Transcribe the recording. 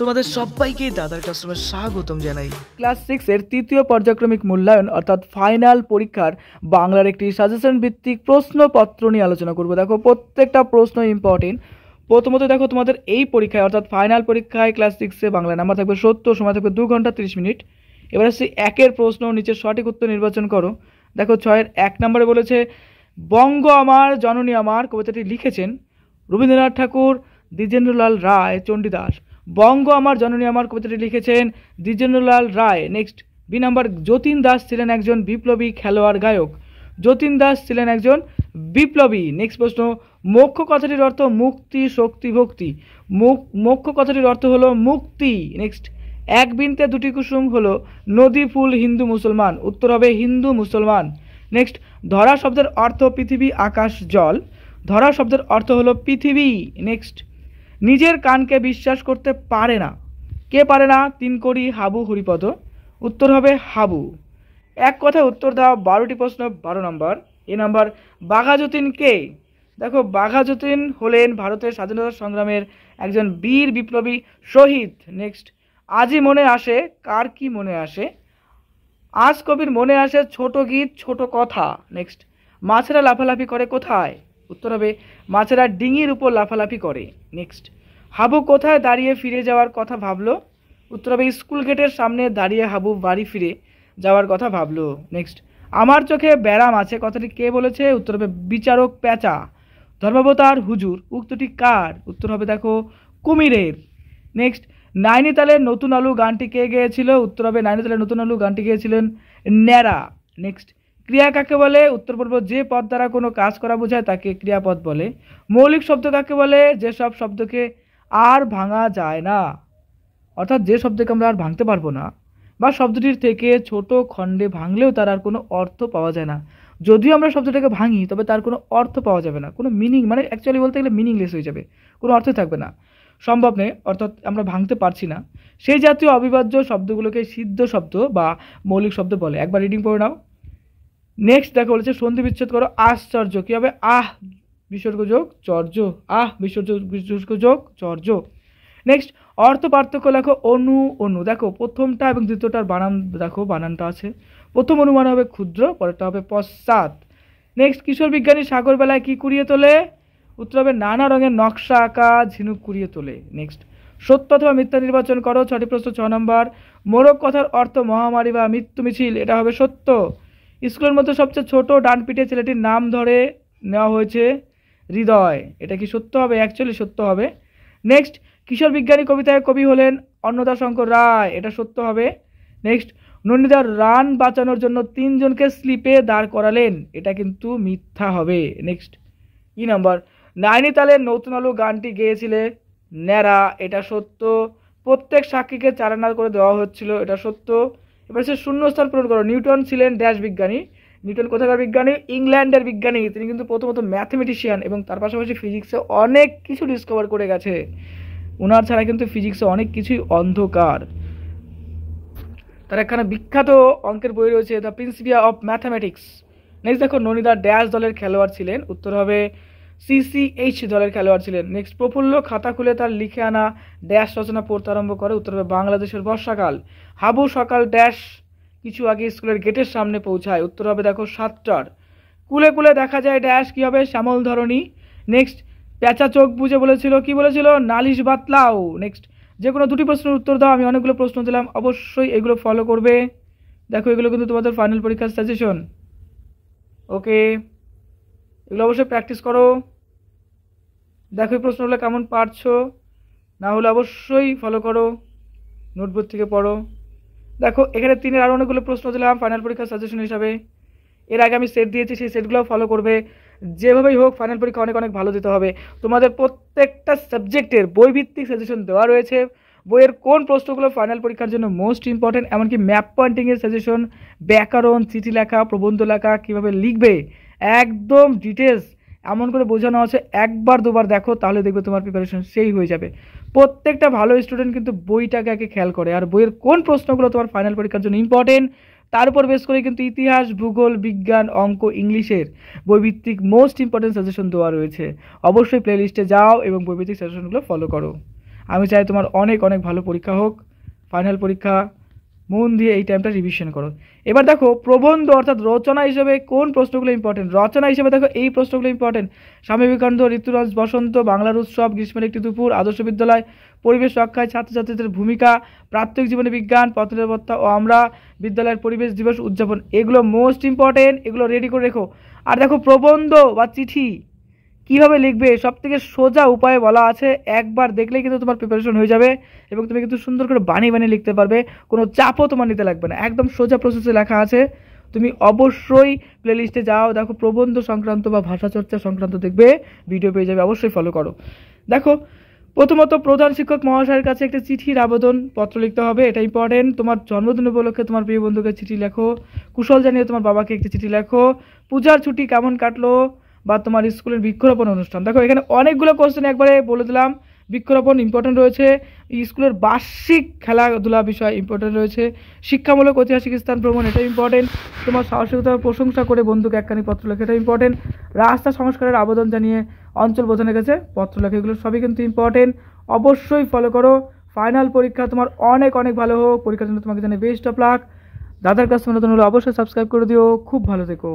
তোমাদের সবাইকে দাদার ক্লাসরুমে স্বাগতম জানাই। ক্লাস 6 এর তৃতীয় পর্যায়ক্রমিক মূল্যায়ন অর্থাৎ ফাইনাল পরীক্ষার বাংলার একটি সাজেশন ভিত্তিক প্রশ্নপত্র নিয়ে আলোচনা করব। দেখো প্রত্যেকটা প্রশ্ন ইম্পর্টেন্ট। প্রথমত দেখো তোমাদের এই পরীক্ষায় অর্থাৎ ফাইনাল পরীক্ষায় ক্লাস 6 এ বাংলা নাম্বার থাকবে 70, সময় থাকবে 2 ঘন্টা 30 মিনিট। এবার আসছে একের প্রশ্ন, নিচের সঠিক উত্তর নির্বাচন করো। দেখো 6 এর 1 নম্বরে বলেছে বঙ্গ আমার জননী আমার কবিতাটি লিখেছেন রবীন্দ্রনাথ ঠাকুর, দ্বিজেন্দ্রলাল রায়, চণ্ডীদাস। বঙ্গ আমার জননী আমার কবিতাটি লিখেছেন Dwijendralal Roy. Next B number, Jatin Das ছিলেন একজন বিপ্লবী খেলোয়াড় গায়ক। যতীন দাস ছিলেন একজন বিপ্লবী। নেক্সট প্রশ্ন, মোক্ষ কথাটির অর্থ মুক্তি, শক্তি, ভক্তি। মোক্ষ কথাটির অর্থ হলো মুক্তি। নেক্সট, এক বিনতে দুটি কুসুম হলো নদী, ফুল, হিন্দু, মুসলমান। উত্তর হবে হিন্দু মুসলমান। নেক্সট, ধরা শব্দের অর্থ পৃথিবী, আকাশ, জল। ধরা শব্দের অর্থ হলো পৃথিবী। নেক্সট, নিজের কানকে বিশ্বাস করতে পারে না। কে পারে না? তিনকড়ি, হাবু, হরিপদ। উত্তর হবে হাবু। এক কথায় উত্তর দাও। 12টি প্রশ্ন, 12 নম্বর। এ নাম্বার, বাঘা যতীন কে? দেখো বাঘা যতীন হলেন ভারতের স্বাধীনতা সংগ্রামের একজন বীর বিপ্লবী শহীদ। নেক্সট, আজই মনে আসে, কার কি মনে আসে? আজ কবির মনে আসে ছোট গীত, ছোট কথা। নেক্সট, মাছেরা লাফালাফি করে কোথায়? উত্তর হবে মাছেরা ডিঙির উপর লাফালাফি করে। নেক্সট, হাবু কোথায় দাঁড়িয়ে ফিরে যাওয়ার কথা ভাবলো? উত্তর হবে স্কুল গেটের সামনে দাঁড়িয়ে হাবু বাড়ি ফিরে যাওয়ার কথা ভাবলো। নেক্সট, আমার চোখে ব্যারাম আছে কথাটি কে বলেছে? উত্তর হবে বিচারক পেঁচা। ধর্মাবতার হুজুর উক্তটি কার? উত্তর হবে দেখো কুমিরের। নেক্সট, নাইনিতালের নতুন আলু গানটি কে গেয়েছিল? উত্তর হবে নাইনিতালের নতুন আলু গানটি গেয়েছিলেন ন্যাড়া। নেক্সট, ক্রিয়া কাকে বলে? উত্তর পড়ব যে পদ দ্বারা কোনো কাজ করা বোঝায় তাকে ক্রিয়াপদ বলে। মৌলিক শব্দ কাকে বলে? যেসব শব্দকে আর ভাঙা যায় না, অর্থাৎ যে শব্দকে আমরা আর ভাঙতে পারবো না বা শব্দটির থেকে ছোট খণ্ডে ভাঙলেও তার আর কোনো অর্থ পাওয়া যায় না। যদিও আমরা শব্দটাকে ভাঙি তবে তার কোনো অর্থ পাওয়া যাবে না, কোনো মিনিং, মানে অ্যাকচুয়ালি বলতে গেলে মিনিংলেস হয়ে যাবে, কোনো অর্থই থাকবে না, সম্ভব নেই, অর্থাৎ আমরা ভাঙতে পারছি না। সেই জাতীয় অবিভাজ্য শব্দগুলোকে সিদ্ধ শব্দ বা মৌলিক শব্দ বলে। একবার রিডিং পড়ে নাও। নেক্সট দেখো বলেছে সন্ধি বিচ্ছেদ করো। আশ্চর্য কি হবে? আহ বিসর্গ যোগ চর্য, আহ বিসর্গ যোগ চর্য। নেক্সট, অর্থ পার্থক্য লেখো। অনু অনু, দেখো প্রথমটা এবং দ্বিতীয়টার বানান, দেখো বানানটা আছে। প্রথম অনুমান হবে ক্ষুদ্র, পরেরটা হবে পশ্চাৎ। নেক্সট, কিশোর বিজ্ঞানী সাগর বেলায় কি কুড়িয়ে তোলে? উত্তর হবে নানা রঙের নকশা আঁকা ঝিনুক কুড়িয়ে তোলে। নেক্সট, সত্য অথবা মিথ্যা নির্বাচন করো। 6টি প্রশ্ন, 6 নম্বর। মোরগ কথার অর্থ মহামারী বা মৃত্যু মিছিল, এটা হবে সত্য। স্কুলের মধ্যে সবচেয়ে ছোট ডান পিঠে ছেলেটির নাম ধরে নেওয়া হয়েছে হৃদয়, এটা কি সত্য হবে? অ্যাকচুয়ালি সত্য হবে। নেক্সট, কিশোর বিজ্ঞানী কবিতায় কবি হলেন অন্নদাশঙ্কর রায়, এটা সত্য হবে। নেক্সট, নন্দিদার রান বাঁচানোর জন্য 3 জনকে স্লিপে দাঁড় করালেন, এটা কিন্তু মিথ্যা হবে। নেক্সট, কি নাম্বার, নাইনিতালের নতুন আলু গানটি গেয়েছিলে ন্যাড়া, এটা সত্য। প্রত্যেক সাক্ষীকে 4 আনা করে দেওয়া হচ্ছিল, এটা সত্য। এবার সে শূন্যস্থান পূরণ করো। নিউটন ছিলেন ড্যাশ বিজ্ঞানী। নিউটন কোথাকার বিজ্ঞানী? ইংল্যান্ডের বিজ্ঞানী। তিনি কিন্তু প্রথমত ম্যাথমেটিশিয়ান এবং তার পাশাপাশি ফিজিক্সে অনেক কিছু ডিসকভার করে গেছে। ওনার ছাড়া কিন্তু ফিজিক্সে অনেক কিছুই অন্ধকার। তার একখানা বিখ্যাত অঙ্কের বই রয়েছে, the Principia of mathematics. Next দেখো ননিদা ড্যাশ দলের খেলোয়াড় ছিলেন, উত্তর হবে সিসিএইচ দলের খেলোয়াড় ছিলেন। নেক্সট, প্রফুল্ল খাতা খুলে তার লিখে আনা ড্যাশ রচনা পড়তে আরম্ভ করে, উত্তর হবে বাংলাদেশের বর্ষাকাল। হাবু সকাল ড্যাশ কিছু আগে স্কুলের গেটের সামনে পৌঁছায়, উত্তর হবে দেখো 7টার। কুলে কুলে দেখা যায় ড্যাশ, কি হবে? শ্যামল ধরণী। নেক্সট, পেঁচা চোখ বুঝে বলেছিল, কি বলেছিল? নালিশ বাতলাও। নেক্সট, যে কোনো 2টি প্রশ্নের উত্তর দাও। আমি অনেকগুলো প্রশ্ন দিলাম, অবশ্যই এগুলো ফলো করবে। দেখো এগুলো কিন্তু তোমাদের ফাইনাল পরীক্ষার সাজেশন, ওকে? এগুলো অবশ্যই প্র্যাকটিস করো। দেখো এই প্রশ্নগুলো কেমন পারছো, না হলে অবশ্যই ফলো করো, নোটবুক থেকে পড়ো। দেখো এখানে 3-এর আরও অনেকগুলো প্রশ্ন দিলাম ফাইনাল পরীক্ষার সাজেশন হিসাবে। এর আগে আমি সেট দিয়েছি, সেই সেটগুলোও ফলো করবে। যেভাবেই হোক ফাইনাল পরীক্ষা অনেক অনেক ভালো দিতে হবে। তোমাদের প্রত্যেকটা সাবজেক্টের বইভিত্তিক সাজেশন দেওয়া রয়েছে। বইয়ের কোন প্রশ্নগুলো ফাইনাল পরীক্ষার জন্য মোস্ট ইম্পর্টেন্ট, এমনকি ম্যাপ পয়েন্টিংয়ের সাজেশন, ব্যাকরণ, চিঠি লেখা, প্রবন্ধ লেখা, কীভাবে লিখবে, একদম ডিটেলস এমন করে বোঝানো আছে। একবার দুবার দেখো, তাহলে দেখবে তোমার প্রিপারেশন সেই হয়ে যাবে। প্রত্যেকটা ভালো স্টুডেন্ট কিন্তু বইটাকে আগে খেয়াল করে, আর বইয়ের কোন প্রশ্নগুলো তোমার ফাইনাল পরীক্ষার জন্য ইম্পর্টেন্ট তার উপর বেস করে কিন্তু ইতিহাস, ভূগোল, বিজ্ঞান, অঙ্ক, ইংলিশের বইভিত্তিক মোস্ট ইম্পর্টেন্ট সাজেশন দেওয়া রয়েছে। অবশ্যই প্লেলিস্টে যাও এবং বইভিত্তিক সাজেশনগুলো ফলো করো। আমি চাই তোমার অনেক অনেক ভালো পরীক্ষা হোক, ফাইনাল পরীক্ষা মন দিয়ে এই টাইমটা রিভিশন করো। এবার দেখো প্রবন্ধ অর্থাৎ রচনা হিসেবে কোন প্রশ্নগুলো ইম্পর্টেন্ট। রচনা হিসেবে দেখো এই প্রশ্নগুলো ইম্পর্টেন্ট: স্বামী বিবেকানন্দ, ঋতুরাজ বসন্ত, বাংলার উৎসব, গ্রীষ্মের একটি দুপুর, আদর্শ বিদ্যালয়, পরিবেশ রক্ষায় ছাত্রছাত্রীদের ভূমিকা, প্রাত্যহিক জীবনে বিজ্ঞান, পথ নিরাপত্তা ও আমরা, বিদ্যালয়ের পরিবেশ দিবস উদযাপন। এগুলো মোস্ট ইম্পর্টেন্ট, এগুলো রেডি করে রেখো। আর দেখো প্রবন্ধ বা চিঠি কীভাবে লিখবে সব থেকে সোজা উপায়ে বলা আছে, একবার দেখলেই কিন্তু তোমার প্রিপারেশন হয়ে যাবে এবং তুমি কিন্তু সুন্দর করে বানিয়ে বানিয়ে লিখতে পারবে, কোনো চাপও তোমার নিতে লাগবে না, একদম সোজা প্রসেসে লেখা আছে। তুমি অবশ্যই প্লেলিস্টে যাও, দেখো প্রবন্ধ সংক্রান্ত বা ভাষা চর্চা সংক্রান্ত দেখবে ভিডিও পেয়ে যাবে, অবশ্যই ফলো করো। দেখো প্রথমত প্রধান শিক্ষক মহাশয়ের কাছে একটা চিঠির আবেদন পত্র লিখতে হবে, এটা ইম্পর্টেন্ট। তোমার জন্মদিন উপলক্ষে তোমার প্রিয় বন্ধুকে চিঠি লেখো, কুশল জানিয়ে তোমার বাবাকে একটি চিঠি লেখো, পূজার ছুটি কেমন কাটলো, বা তোমার স্কুলের বৃক্ষরোপণ অনুষ্ঠান। দেখো এখানে অনেকগুলো কোশ্চেন একবারে বলে দিলাম। বৃক্ষরোপণ ইম্পর্টেন্ট রয়েছে, স্কুলের বার্ষিক খেলাধুলা বিষয় ইম্পর্টেন্ট রয়েছে, শিক্ষামূলক ঐতিহাসিক স্থান ভ্রমণ এটা ইম্পর্টেন্ট, তোমার সাহসিকতার প্রশংসা করে বন্ধুকে একখানি পত্র লেখা এটা ইম্পর্টেন্ট, রাস্তা সংস্কারের আবেদন জানিয়ে অঞ্চল প্রধানের কাছে পত্র লেখা, এগুলো সবই কিন্তু ইম্পর্টেন্ট, অবশ্যই ফলো করো। ফাইনাল পরীক্ষা তোমার অনেক অনেক ভালো হোক, পরীক্ষার জন্য তোমাকে জানাই বেস্ট অফ লাক। দাদার কাছে নতুন হলে অবশ্যই সাবস্ক্রাইব করে দিও, খুব ভালো থেকো।